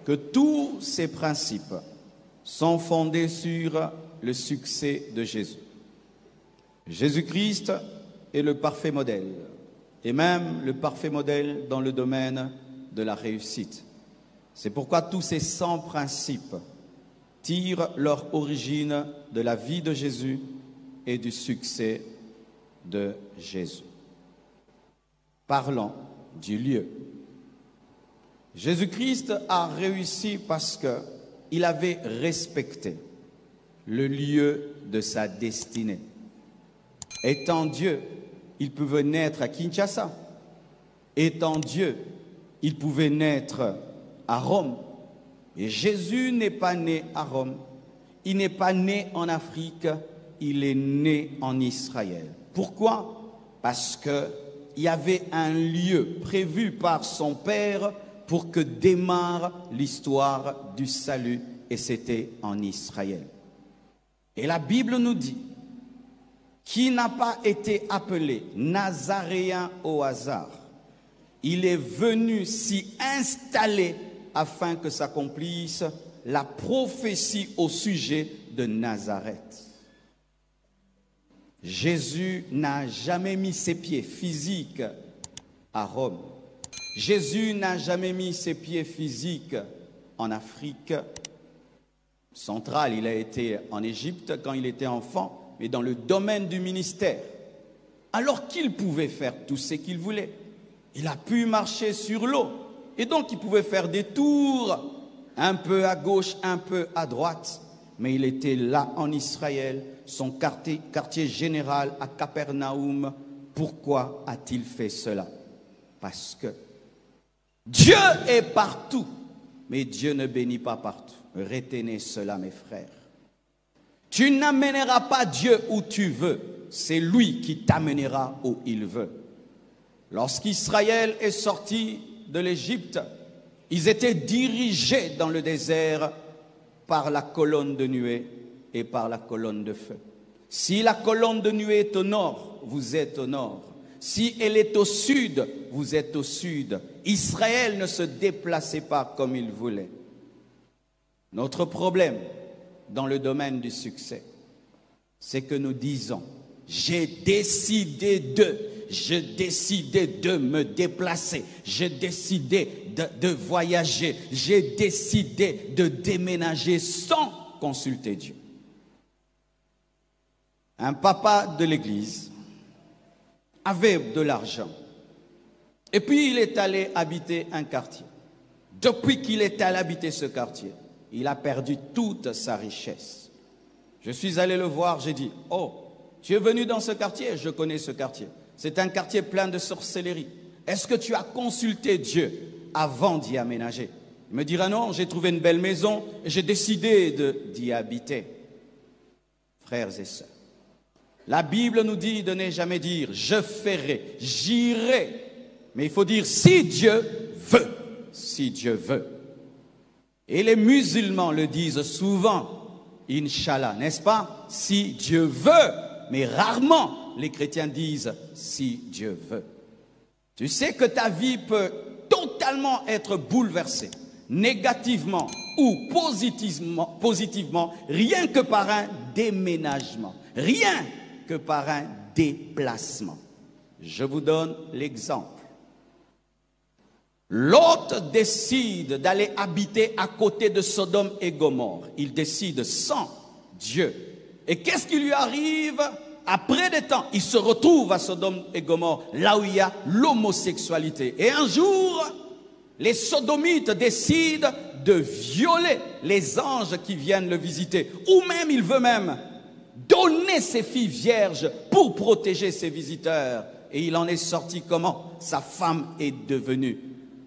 que tous ces principes sont fondés sur le succès de Jésus. Jésus-Christ est le parfait modèle, et même le parfait modèle dans le domaine de la réussite. C'est pourquoi tous ces 100 principes tirent leur origine de la vie de Jésus et du succès de Jésus. Parlons du lieu. Jésus-Christ a réussi parce qu'il avait respecté le lieu de sa destinée. Étant Dieu, il pouvait naître à Kinshasa. Étant Dieu, il pouvait naître à Rome. Et Jésus n'est pas né à Rome. Il n'est pas né en Afrique. Il est né en Israël. Pourquoi? Parce qu'il y avait un lieu prévu par son Père pour que démarre l'histoire du salut, et c'était en Israël. Et la Bible nous dit qu'il n'a pas été appelé Nazaréen au hasard. Il est venu s'y installer afin que s'accomplisse la prophétie au sujet de Nazareth. Jésus n'a jamais mis ses pieds physiques à Rome. Jésus n'a jamais mis ses pieds physiques en Afrique centrale. Il a été en Égypte quand il était enfant, mais dans le domaine du ministère. Alors qu'il pouvait faire tout ce qu'il voulait. Il a pu marcher sur l'eau. Et donc il pouvait faire des tours, un peu à gauche, un peu à droite. Mais il était là en Israël, son quartier général à Capernaum. Pourquoi a-t-il fait cela? Parce que Dieu est partout, mais Dieu ne bénit pas partout. Retenez cela, mes frères. Tu n'amèneras pas Dieu où tu veux, c'est lui qui t'amènera où il veut. Lorsqu'Israël est sorti de l'Égypte, ils étaient dirigés dans le désert par la colonne de nuée et par la colonne de feu. Si la colonne de nuée est au nord, vous êtes au nord. Si elle est au sud, vous êtes au sud. Israël ne se déplaçait pas comme il voulait. Notre problème dans le domaine du succès, c'est que nous disons, j'ai décidé de me déplacer, j'ai décidé de voyager, j'ai décidé de déménager sans consulter Dieu. Un papa de l'église avait de l'argent et puis il est allé habiter un quartier. Depuis qu'il est allé habiter ce quartier, il a perdu toute sa richesse. Je suis allé le voir, j'ai dit, oh, tu es venu dans ce quartier? Je connais ce quartier. C'est un quartier plein de sorcellerie. Est-ce que tu as consulté Dieu avant d'y aménager? Il me dira non, j'ai trouvé une belle maison et j'ai décidé d'y habiter. Frères et sœurs, la Bible nous dit de ne jamais dire je ferai, j'irai. Mais il faut dire si Dieu veut, si Dieu veut. Et les musulmans le disent souvent, Inch'Allah, n'est-ce pas? Si Dieu veut, mais rarement les chrétiens disent si Dieu veut. Tu sais que ta vie peut totalement être bouleversée, négativement ou positivement, rien que par un déménagement, rien que par un déplacement. Je vous donne l'exemple. Lot décide d'aller habiter à côté de Sodome et Gomorrhe. Il décide sans Dieu. Et qu'est-ce qui lui arrive? Après des temps, il se retrouve à Sodome et Gomorrhe, là où il y a l'homosexualité. Et un jour, les sodomites décident de violer les anges qui viennent le visiter. Ou même, il veut même donner ses filles vierges pour protéger ses visiteurs. Et il en est sorti comment? Sa femme est devenue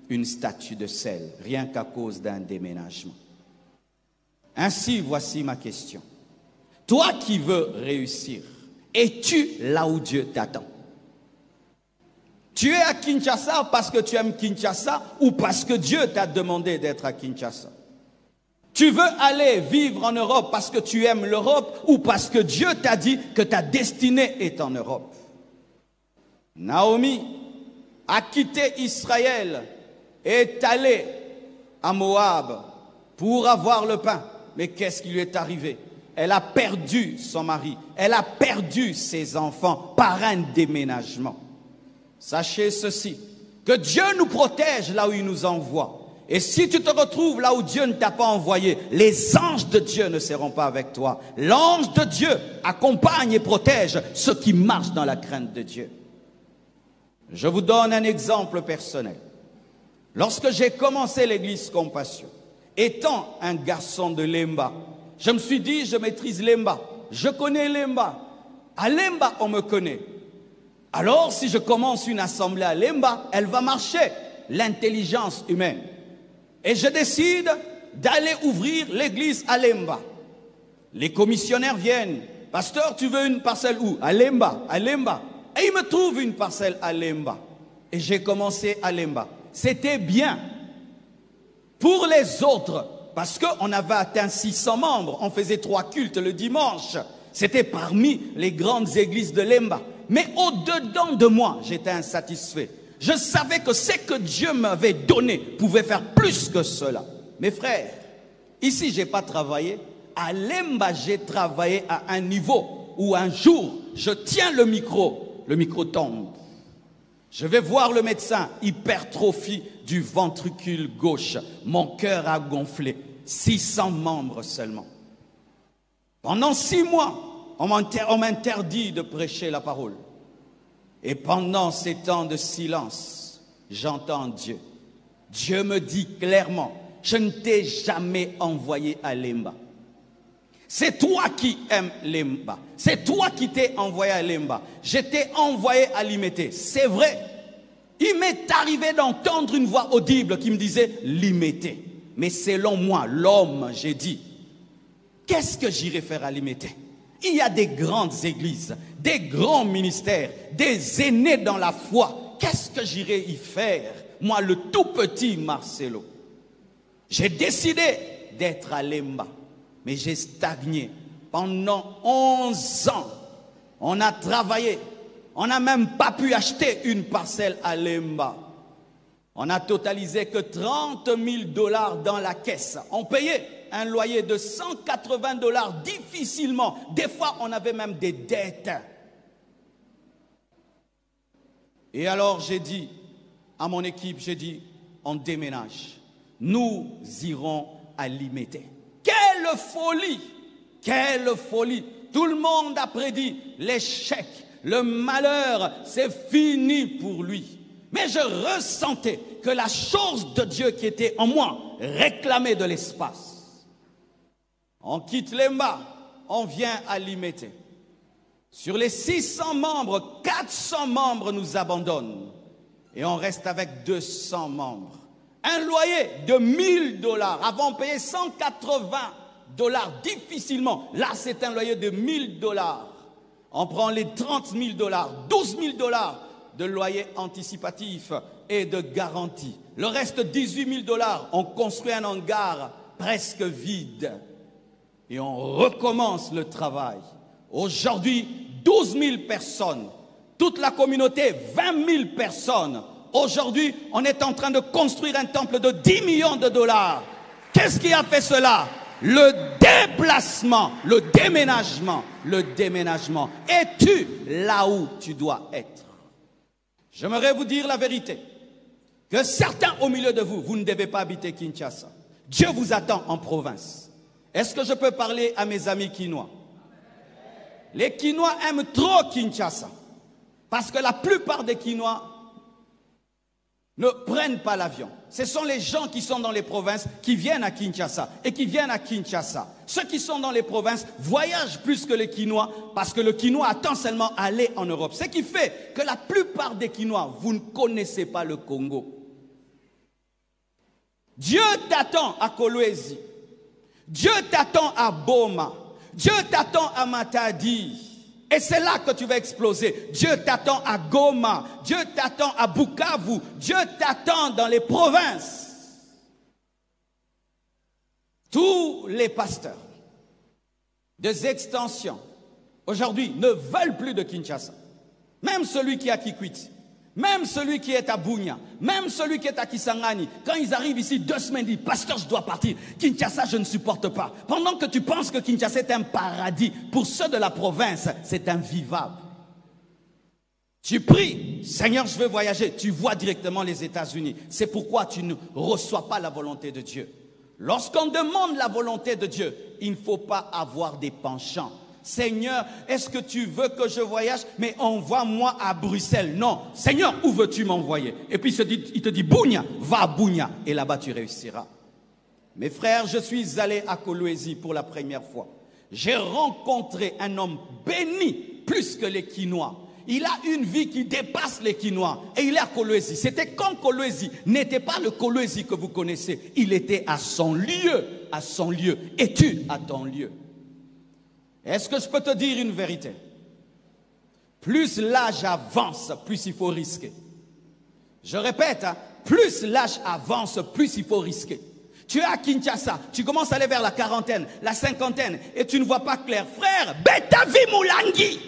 une statue de sel, rien qu'à cause d'un déménagement. Ainsi, voici ma question. Toi qui veux réussir, es-tu là où Dieu t'attend? Tu es à Kinshasa parce que tu aimes Kinshasa ou parce que Dieu t'a demandé d'être à Kinshasa? Tu veux aller vivre en Europe parce que tu aimes l'Europe ou parce que Dieu t'a dit que ta destinée est en Europe? Naomi a quitté Israël et est allée à Moab pour avoir le pain. Mais qu'est-ce qui lui est arrivé? Elle a perdu son mari, elle a perdu ses enfants par un déménagement. Sachez ceci, que Dieu nous protège là où il nous envoie. Et si tu te retrouves là où Dieu ne t'a pas envoyé, les anges de Dieu ne seront pas avec toi. L'ange de Dieu accompagne et protège ceux qui marchent dans la crainte de Dieu. Je vous donne un exemple personnel. Lorsque j'ai commencé l'église Compassion, étant un garçon de Lemba, je me suis dit, je maîtrise Lemba, je connais Lemba. À Lemba, on me connaît. Alors, si je commence une assemblée à Lemba, elle va marcher, l'intelligence humaine. Et je décide d'aller ouvrir l'église à Lemba. Les commissionnaires viennent. Pasteur, tu veux une parcelle où? À Lemba, à Lemba. Et ils me trouvent une parcelle à Lemba. Et j'ai commencé à Lemba. C'était bien. Pour les autres, parce qu'on avait atteint 600 membres, on faisait 3 cultes le dimanche. C'était parmi les grandes églises de Lemba. Mais au-dedans de moi, j'étais insatisfait. Je savais que ce que Dieu m'avait donné pouvait faire plus que cela. Mes frères, ici, je n'ai pas travaillé. À Lemba, j'ai travaillé à un niveau où un jour, je tiens le micro tombe. Je vais voir le médecin, hypertrophie du ventricule gauche. Mon cœur a gonflé, 600 membres seulement. Pendant 6 mois, on m'interdit de prêcher la parole. Et pendant ces temps de silence, j'entends Dieu. Dieu me dit clairement, je ne t'ai jamais envoyé à Lemba. C'est toi qui aimes Lemba. C'est toi qui t'es envoyé à Lemba. Je t'ai envoyé à Limete. C'est vrai. Il m'est arrivé d'entendre une voix audible qui me disait Limete. Mais selon moi, l'homme, j'ai dit, qu'est-ce que j'irai faire à Limete? Il y a des grandes églises, des grands ministères, des aînés dans la foi. Qu'est-ce que j'irai y faire? Moi, le tout petit Marcelo. J'ai décidé d'être à Lemba, mais j'ai stagné. Pendant 11 ans, on a travaillé. On n'a même pas pu acheter une parcelle à Lemba. On n'a totalisé que 30 000 $ dans la caisse. On payait un loyer de 180 $ difficilement. Des fois, on avait même des dettes. Et alors, j'ai dit à mon équipe, j'ai dit, on déménage. Nous irons à Limete. Quelle folie! Quelle folie! Tout le monde a prédit l'échec, le malheur, c'est fini pour lui. Mais je ressentais que la chose de Dieu qui était en moi réclamait de l'espace. On quitte Lemba, on vient à Limete. Sur les 600 membres, 400 membres nous abandonnent. Et on reste avec 200 membres. Un loyer de 1 000 $. Avant, on payait 180 $ difficilement. Là, c'est un loyer de 1 000 $. On prend les 30 000 $, 12 000 $ de loyer anticipatif et de garantie. Le reste, 18 000 $, on construit un hangar presque vide. Et on recommence le travail. Aujourd'hui, 12 000 personnes. Toute la communauté, 20 000 personnes. Aujourd'hui, on est en train de construire un temple de 10 millions de $. Qu'est-ce qui a fait cela? Le déplacement, le déménagement. Es-tu là où tu dois être? J'aimerais vous dire la vérité. Que certains au milieu de vous, vous ne devez pas habiter Kinshasa. Dieu vous attend en province. Est-ce que je peux parler à mes amis Kinois? Les Kinois aiment trop Kinshasa. Parce que la plupart des Kinois ne prennent pas l'avion. Ce sont les gens qui sont dans les provinces qui viennent à Kinshasa et qui viennent à Kinshasa. Ceux qui sont dans les provinces voyagent plus que les Kinois parce que le Kinois attend seulement aller en Europe. Ce qui fait que la plupart des Kinois, vous ne connaissez pas le Congo. Dieu t'attend à Kolwezi. Dieu t'attend à Boma. Dieu t'attend à Matadi. Et c'est là que tu vas exploser. Dieu t'attend à Goma. Dieu t'attend à Bukavu. Dieu t'attend dans les provinces. Tous les pasteurs des extensions aujourd'hui ne veulent plus de Kinshasa. Même celui qui a Kikwit. Même celui qui est à Bunia, même celui qui est à Kisangani, quand ils arrivent ici 2 semaines, ils disent, pasteur, je dois partir. Kinshasa, je ne supporte pas. Pendant que tu penses que Kinshasa est un paradis, pour ceux de la province, c'est invivable. Tu pries, Seigneur, je veux voyager. Tu vois directement les États-Unis. C'est pourquoi tu ne reçois pas la volonté de Dieu. Lorsqu'on demande la volonté de Dieu, il ne faut pas avoir des penchants. Seigneur, est-ce que tu veux que je voyage? Mais envoie-moi à Bruxelles. Non. Seigneur, où veux-tu m'envoyer? Et puis il te dit, Bunia, va à Bunia. Et là-bas, tu réussiras. Mes frères, je suis allé à Kolwezi pour la première fois. J'ai rencontré un homme béni plus que les Quinois. Il a une vie qui dépasse les Quinois. Et il est à Kolwezi. C'était quand Kolwezi n'était pas le Kolwezi que vous connaissez. Il était à son lieu. À son lieu. Et tu à ton lieu. Est-ce que je peux te dire une vérité? Plus l'âge avance, plus il faut risquer. Je répète, hein, plus l'âge avance, plus il faut risquer. Tu es à Kinshasa, tu commences à aller vers la quarantaine, la cinquantaine, et tu ne vois pas clair. Frère, Betavi Moulangi.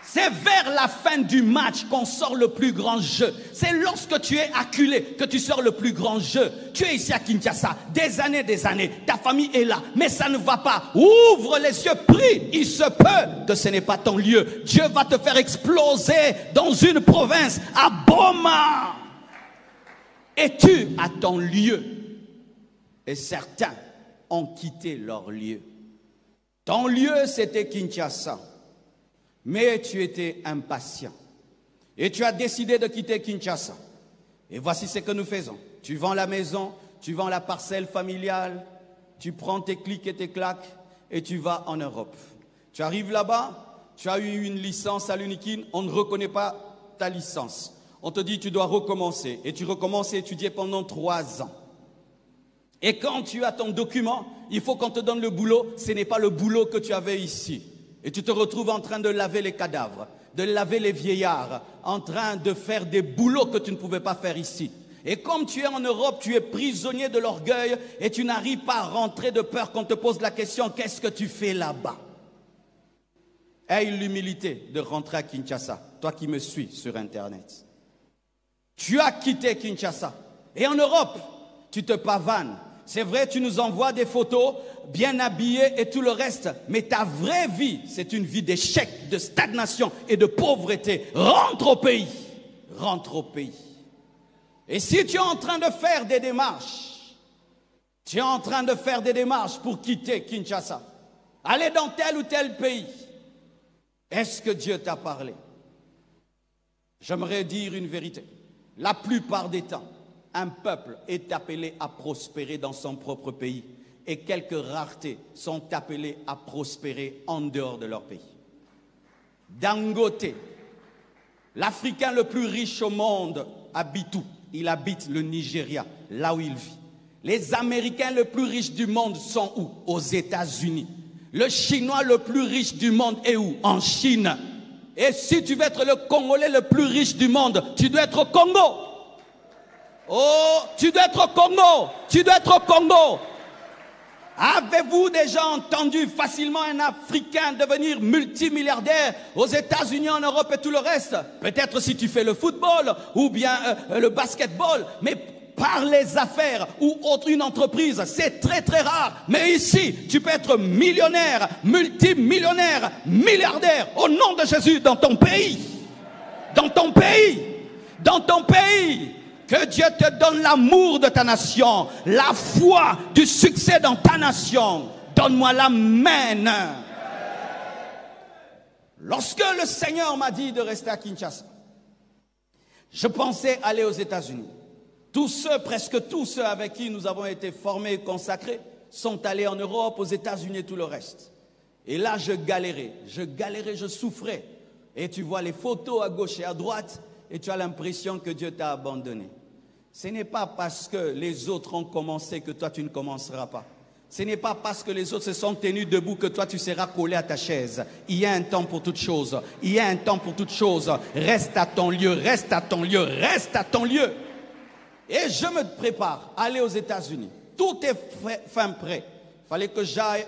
C'est vers la fin du match qu'on sort le plus grand jeu. C'est lorsque tu es acculé que tu sors le plus grand jeu. Tu es ici à Kinshasa, des années, ta famille est là, mais ça ne va pas. Ouvre les yeux, prie, il se peut que ce n'est pas ton lieu. Dieu va te faire exploser dans une province, à Boma. Et tu as ton lieu. Et certains ont quitté leur lieu. Ton lieu, c'était Kinshasa. Mais tu étais impatient. Et tu as décidé de quitter Kinshasa. Et voici ce que nous faisons. Tu vends la maison, tu vends la parcelle familiale, tu prends tes clics et tes claques et tu vas en Europe. Tu arrives là-bas, tu as eu une licence à l'UNIKIN, on ne reconnaît pas ta licence. On te dit tu dois recommencer. Et tu recommences à étudier pendant 3 ans. Et quand tu as ton document, il faut qu'on te donne le boulot. Ce n'est pas le boulot que tu avais ici. Et tu te retrouves en train de laver les cadavres, de laver les vieillards, en train de faire des boulots que tu ne pouvais pas faire ici. Et comme tu es en Europe, tu es prisonnier de l'orgueil et tu n'arrives pas à rentrer de peur qu'on te pose la question, qu'est-ce que tu fais là-bas? Aie l'humilité de rentrer à Kinshasa, toi qui me suis sur Internet. Tu as quitté Kinshasa. Et en Europe, tu te pavanes. C'est vrai, tu nous envoies des photos, bien habillés et tout le reste. Mais ta vraie vie, c'est une vie d'échec, de stagnation et de pauvreté. Rentre au pays. Rentre au pays. Et si tu es en train de faire des démarches, tu es en train de faire des démarches pour quitter Kinshasa, aller dans tel ou tel pays, est-ce que Dieu t'a parlé? J'aimerais dire une vérité. La plupart des temps, un peuple est appelé à prospérer dans son propre pays et quelques raretés sont appelées à prospérer en dehors de leur pays. Dangote, l'Africain le plus riche au monde, habite où? Il habite le Nigeria, là où il vit. Les Américains les plus riches du monde sont où? Aux États-Unis. Le Chinois le plus riche du monde est où? En Chine. Et si tu veux être le Congolais le plus riche du monde, tu dois être au Congo. Oh, tu dois être au Congo. Tu dois être au Congo. Avez-vous déjà entendu facilement un Africain devenir multimilliardaire aux États-Unis, en Europe et tout le reste? Peut-être si tu fais le football ou bien le basketball, mais par les affaires ou autre une entreprise, c'est très très rare. Mais ici, tu peux être millionnaire, multimillionnaire, milliardaire au nom de Jésus dans ton pays. Dans ton pays. Dans ton pays. Que Dieu te donne l'amour de ta nation, la foi du succès dans ta nation. Donne-moi l'amen. Lorsque le Seigneur m'a dit de rester à Kinshasa, je pensais aller aux États-Unis. Tous ceux, presque tous ceux avec qui nous avons été formés et consacrés sont allés en Europe, aux États-Unis et tout le reste. Et là, je galérais, je souffrais. Et tu vois les photos à gauche et à droite. Et tu as l'impression que Dieu t'a abandonné. Ce n'est pas parce que les autres ont commencé que toi tu ne commenceras pas. Ce n'est pas parce que les autres se sont tenus debout que toi tu seras collé à ta chaise. Il y a un temps pour toute chose. Il y a un temps pour toute chose. Reste à ton lieu, reste à ton lieu, reste à ton lieu. Et je me prépare à aller aux États-Unis. Tout est fin prêt. Il fallait que j'aille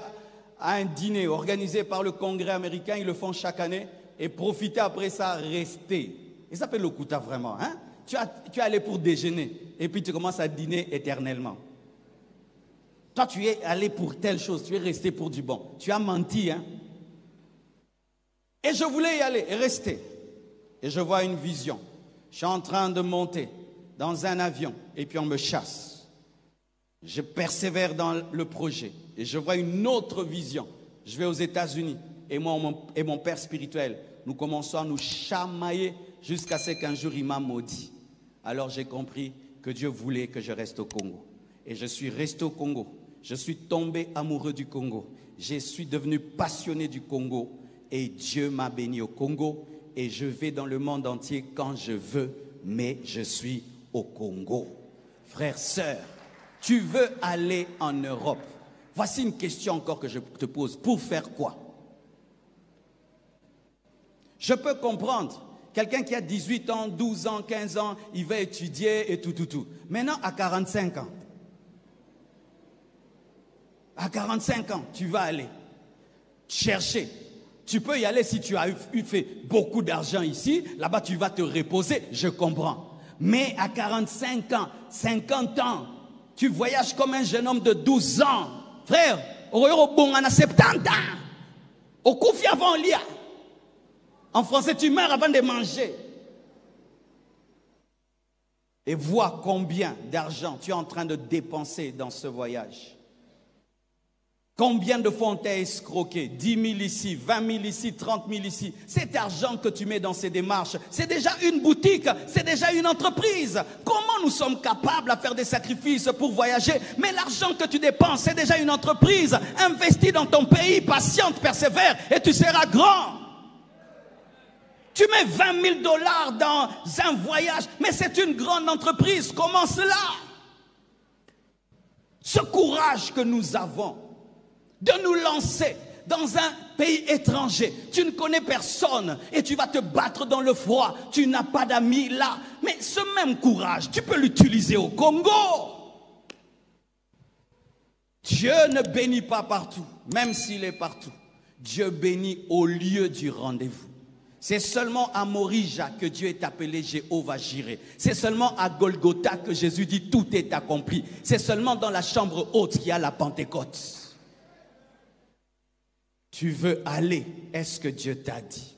à un dîner organisé par le Congrès américain, ils le font chaque année, et profiter après ça, rester. Et ça s'appelle le Kuta vraiment. Hein? Tu es allé pour déjeuner, et puis tu commences à dîner éternellement. Toi, tu es allé pour telle chose, tu es resté pour du bon. Tu as menti, hein? Et je voulais y aller et rester. Et je vois une vision. Je suis en train de monter dans un avion et puis on me chasse. Je persévère dans le projet et je vois une autre vision. Je vais aux États-Unis et moi et mon père spirituel, nous commençons à nous chamailler jusqu'à ce qu'un jour il m'a maudit. Alors j'ai compris que Dieu voulait que je reste au Congo. Et je suis resté au Congo. Je suis tombé amoureux du Congo. Je suis devenu passionné du Congo. Et Dieu m'a béni au Congo. Et je vais dans le monde entier quand je veux. Mais je suis au Congo. Frères, sœurs, tu veux aller en Europe. Voici une question encore que je te pose. Pour faire quoi? Je peux comprendre. Quelqu'un qui a 18 ans, 12 ans, 15 ans, il va étudier et tout. Maintenant, à 45 ans. À 45 ans, tu vas aller chercher. Tu peux y aller si tu as fait beaucoup d'argent ici. Là-bas, tu vas te reposer, je comprends. Mais à 45 ans, 50 ans, tu voyages comme un jeune homme de 12 ans. Frère, au 70 ans. Au Koufi avant l'IA. En français, tu meurs avant de manger. Et vois combien d'argent tu es en train de dépenser dans ce voyage. Combien de fois on t'a escroqué? 10 000 ici, 20 000 ici, 30 000 ici. Cet argent que tu mets dans ces démarches, c'est déjà une boutique, c'est déjà une entreprise. Comment nous sommes capables à faire des sacrifices pour voyager? Mais l'argent que tu dépenses, c'est déjà une entreprise. Investis dans ton pays, patiente, persévère et tu seras grand. Tu mets 20 000 $ dans un voyage, mais c'est une grande entreprise. Comment cela? Ce courage que nous avons de nous lancer dans un pays étranger. Tu ne connais personne et tu vas te battre dans le froid. Tu n'as pas d'amis là. Mais ce même courage, tu peux l'utiliser au Congo. Dieu ne bénit pas partout, même s'il est partout. Dieu bénit au lieu du rendez-vous. C'est seulement à Morija que Dieu est appelé Jéhovah Jireh. C'est seulement à Golgotha que Jésus dit tout est accompli. C'est seulement dans la chambre haute qu'il y a la Pentecôte. Tu veux aller, est-ce que Dieu t'a dit?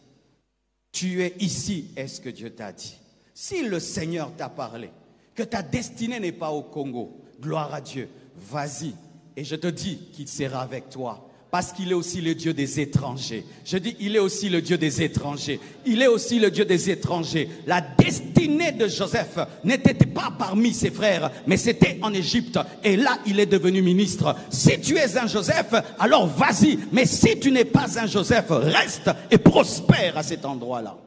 Tu es ici, est-ce que Dieu t'a dit? Si le Seigneur t'a parlé, que ta destinée n'est pas au Congo, gloire à Dieu, vas-y. Et je te dis qu'il sera avec toi. Parce qu'il est aussi le Dieu des étrangers. Je dis, il est aussi le Dieu des étrangers. Il est aussi le Dieu des étrangers. La destinée de Joseph n'était pas parmi ses frères, mais c'était en Égypte. Et là, il est devenu ministre. Si tu es un Joseph, alors vas-y. Mais si tu n'es pas un Joseph, reste et prospère à cet endroit-là.